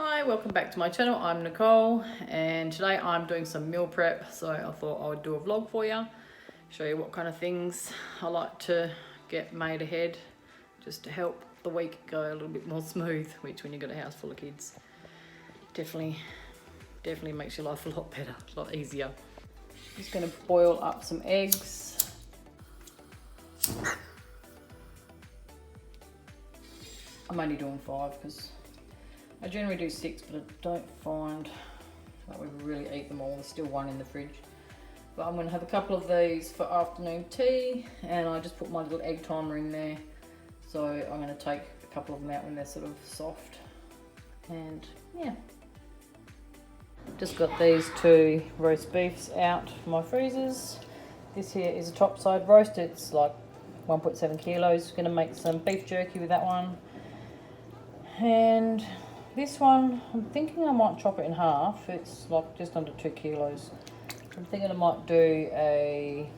Hi, welcome back to my channel. I'm Nicole and today I'm doing some meal prep, so I thought I would do a vlog for you, show you what kind of things I like to get made ahead just to help the week go a little bit more smooth, which when you've got a house full of kids definitely makes your life a lot better, a lot easier. Just going to boil up some eggs. I'm only doing 5 because I generally do 6, but I don't find that we really eat them all. There's still one in the fridge. But I'm going to have a couple of these for afternoon tea, and I just put my little egg timer in there. So I'm going to take a couple of them out when they're sort of soft. And yeah. Just got these 2 roast beefs out from my freezers. This here is a topside roast. It's like 1.7 kilos. Going to make some beef jerky with that one. And this one, I'm thinking I might chop it in half. It's like just under 2 kilos. I'm thinking I might do a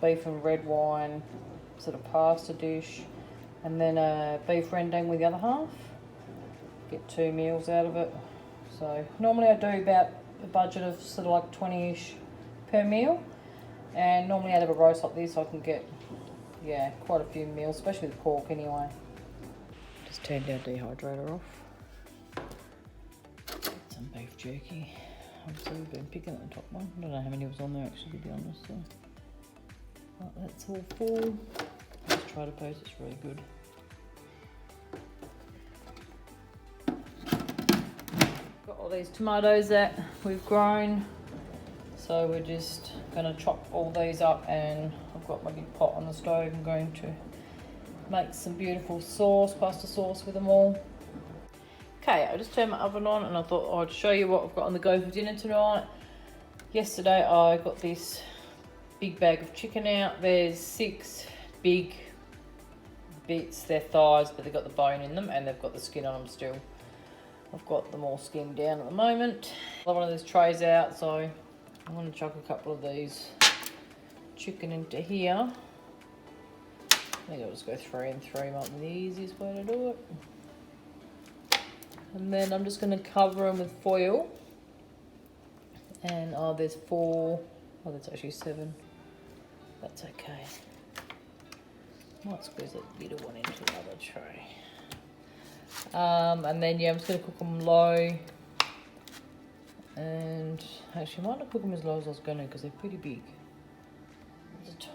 beef and red wine sort of pasta dish, and then a beef rendang with the other half. Get 2 meals out of it. So normally I do about a budget of sort of like 20-ish per meal, and normally out of a roast like this I can get, yeah, quite a few meals, especially with pork anyway. Just turned our dehydrator off. Some beef jerky. Obviously we've been picking at the top one. I don't know how many was on there actually, to be honest. So. Right, that's all full. Let's try to post, it's really good. Got all these tomatoes that we've grown. So we're just gonna chop all these up, and I've got my big pot on the stove. I'm going to make some beautiful sauce, pasta sauce with them all. Okay, I just turned my oven on and I thought I'd show you what I've got on the go for dinner tonight. Yesterday I got this big bag of chicken out. There's 6 big bits. They're thighs, but they've got the bone in them and they've got the skin on them still. I've got them all skinned down at the moment. I have one of these trays out, so I'm going to chuck a couple of these chicken into here. I think I'll just go 3 and 3, might be the easiest way to do it. And then I'm just going to cover them with foil. And there's 4, that's actually 7. That's okay. Might squeeze that little one into the other tray. And then yeah, I'm just going to cook them low. And actually I might not cook them as low as I was going to, because they're pretty big. What's the time?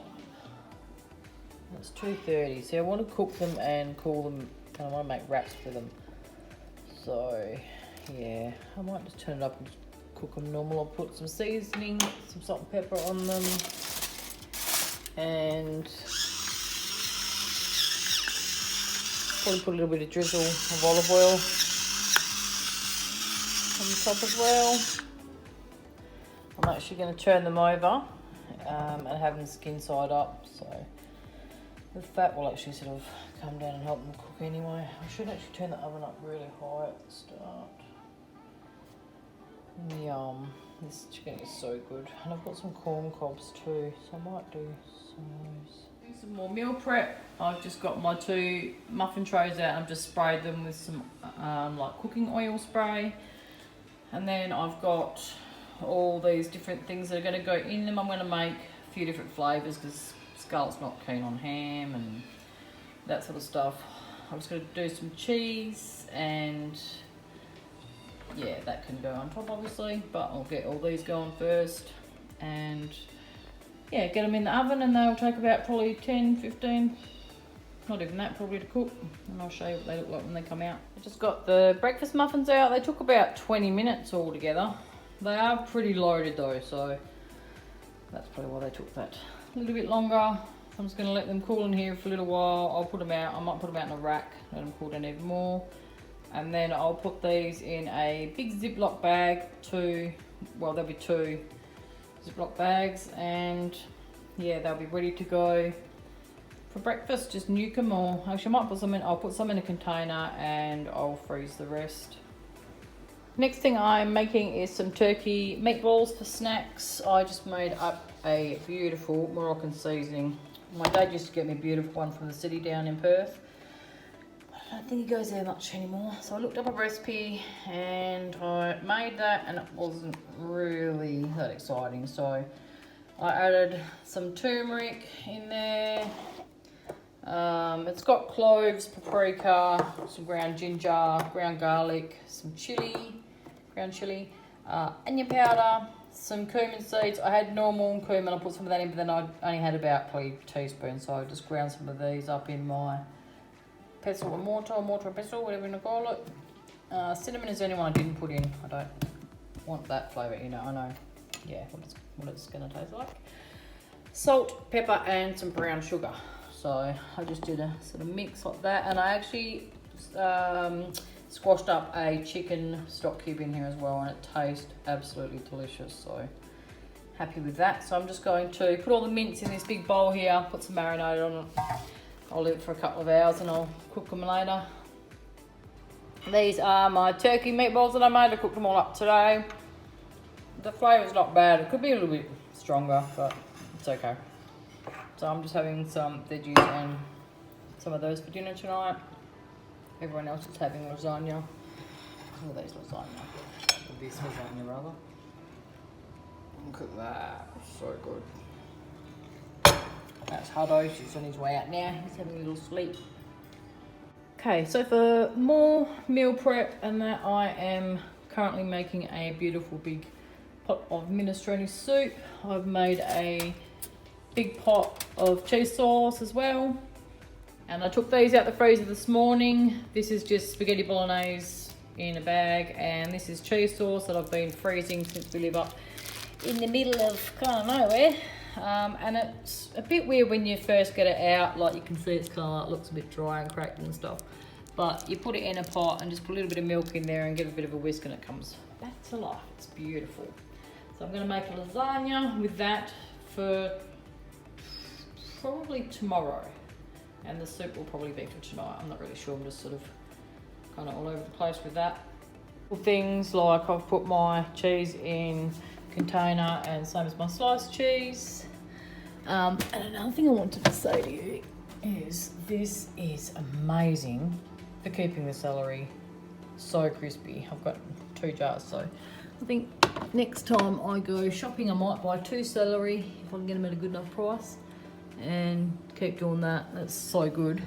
It's 2:30, so I want to cook them and cool them, and I want to make wraps for them. So yeah, I might just turn it up and just cook them normal. I'll put some seasoning, some salt and pepper on them, and probably put a little bit of drizzle of olive oil on the top as well. I'm actually going to turn them over and have them skin side up, so the fat will actually sort of come down and help them cook anyway. I should actually turn the oven up really high at the start. Yum. This chicken is so good. And I've got some corn cobs too, so I might do some of those. Doing some more meal prep. I've just got my 2 muffin trays out. I've just sprayed them with some like cooking oil spray. And then I've got all these different things that are going to go in them. I'm going to make a few different flavours because Scarlett's not keen on ham and that sort of stuff. I'm just going to do some cheese, and yeah, that can go on top obviously, but I'll get all these going first, and yeah, get them in the oven, and they'll take about probably 10, 15, not even that probably to cook, and I'll show you what they look like when they come out. I just got the breakfast muffins out. They took about 20 minutes altogether. They are pretty loaded though, so that's probably why they took that a little bit longer. I'm just going to let them cool in here for a little while. I'll put them out. I might put them out in a rack, let them cool down even more. And then I'll put these in a big Ziploc bag, there'll be 2 Ziploc bags, and yeah, they'll be ready to go for breakfast. Just nuke them, or actually I might put some in, I'll put some in a container and I'll freeze the rest. Next thing I'm making is some turkey meatballs for snacks. I just made up a beautiful Moroccan seasoning. My dad used to get me a beautiful one from the city down in Perth. I don't think it goes there much anymore. So I looked up a recipe and I made that, and it wasn't really that exciting. So I added some turmeric in there. It's got cloves, paprika, some ground ginger, ground garlic, some chili, ground chili, onion powder, some cumin seeds. I had normal cumin, I put some of that in, but then I only had about probably a teaspoon, so I just ground some of these up in my pestle and mortar and pestle, whatever you want to call it. Cinnamon is the only one I didn't put in. I don't want that flavour in it. I know, yeah, what it's going to taste like. Salt, pepper, and some brown sugar. So I just did a sort of mix like that, and I actually squashed up a chicken stock cube in here as well, and it tastes absolutely delicious. So happy with that. So I'm just going to put all the mince in this big bowl here, put some marinade on it. I'll leave it for a couple of hours and I'll cook them later. These are my turkey meatballs that I made. I cooked them all up today. The flavour's not bad. It could be a little bit stronger, but it's okay. So I'm just having some veggies and some of those for dinner tonight. Everyone else is having lasagna. All these lasagna. This lasagna rather. Look at that. So good. That's Huddo. He's on his way out now. He's having a little sleep. Okay, so for more meal prep and that, I am currently making a beautiful big pot of minestrone soup. I've made a big pot of cheese sauce as well, and I took these out the freezer this morning. This is just spaghetti bolognese in a bag, and this is cheese sauce that I've been freezing since we live up in the middle of kind of nowhere. And it's a bit weird when you first get it out. Like, you can see it's kind of like, looks a bit dry and cracked and stuff, but you put it in a pot and just put a little bit of milk in there and give it a bit of a whisk, and it comes back to life. It's beautiful. So I'm going to make a lasagna with that for probably tomorrow, and the soup will probably be for tonight. I'm not really sure. I'm just sort of kind of all over the place with that. Things like, I've put my cheese in container, and same as my sliced cheese. And another thing I wanted to say to you is this is amazing for keeping the celery so crispy. I've got 2 jars, so I think next time I go shopping I might buy 2 celery if I can get them at a good enough price, and keep doing that. That's so good.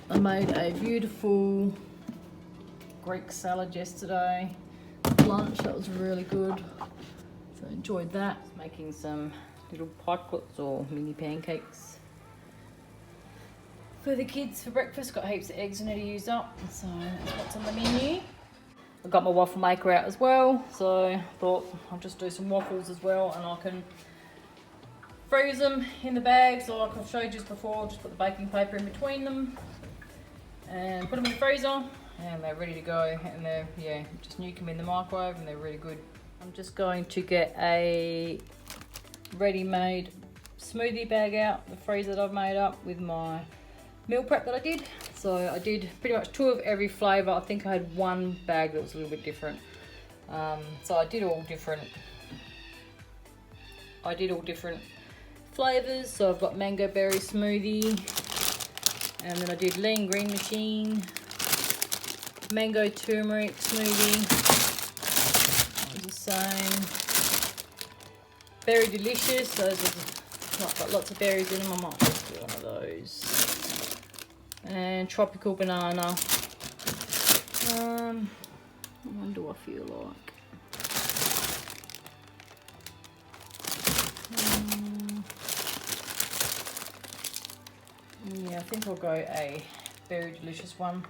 I made a beautiful Greek salad yesterday lunch. That was really good, so I enjoyed that. Making some little pikelets or mini pancakes for the kids for breakfast. Got heaps of eggs I need to use up, so that's what's on the menu. I've got my waffle maker out as well, so I thought I'll just do some waffles as well, and I can freeze them in the bags like I've showed you just before. Just put the baking paper in between them and put them in the freezer, and they're ready to go. And they're, yeah, just nuke them in the microwave and they're really good. I'm just going to get a ready-made smoothie bag out the freezer that I've made up with my meal prep that I did. So I did pretty much 2 of every flavour. I think I had 1 bag that was a little bit different. So I did all different flavours. So I've got mango berry smoothie, and then I did lean green machine, mango turmeric smoothie. That was the same. Berry delicious. Those are got lots of berries in them. I might just do one of those. And tropical banana. What one do I feel like? Yeah, I think I'll go a very delicious one.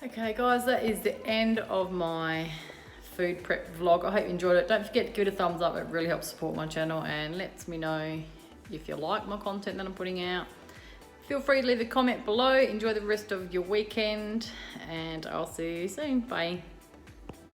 Okay guys, that is the end of my food prep vlog. I hope you enjoyed it. Don't forget to give it a thumbs up. It really helps support my channel and lets me know if you like my content that I'm putting out. Feel free to leave a comment below. Enjoy the rest of your weekend, and I'll see you soon. Bye.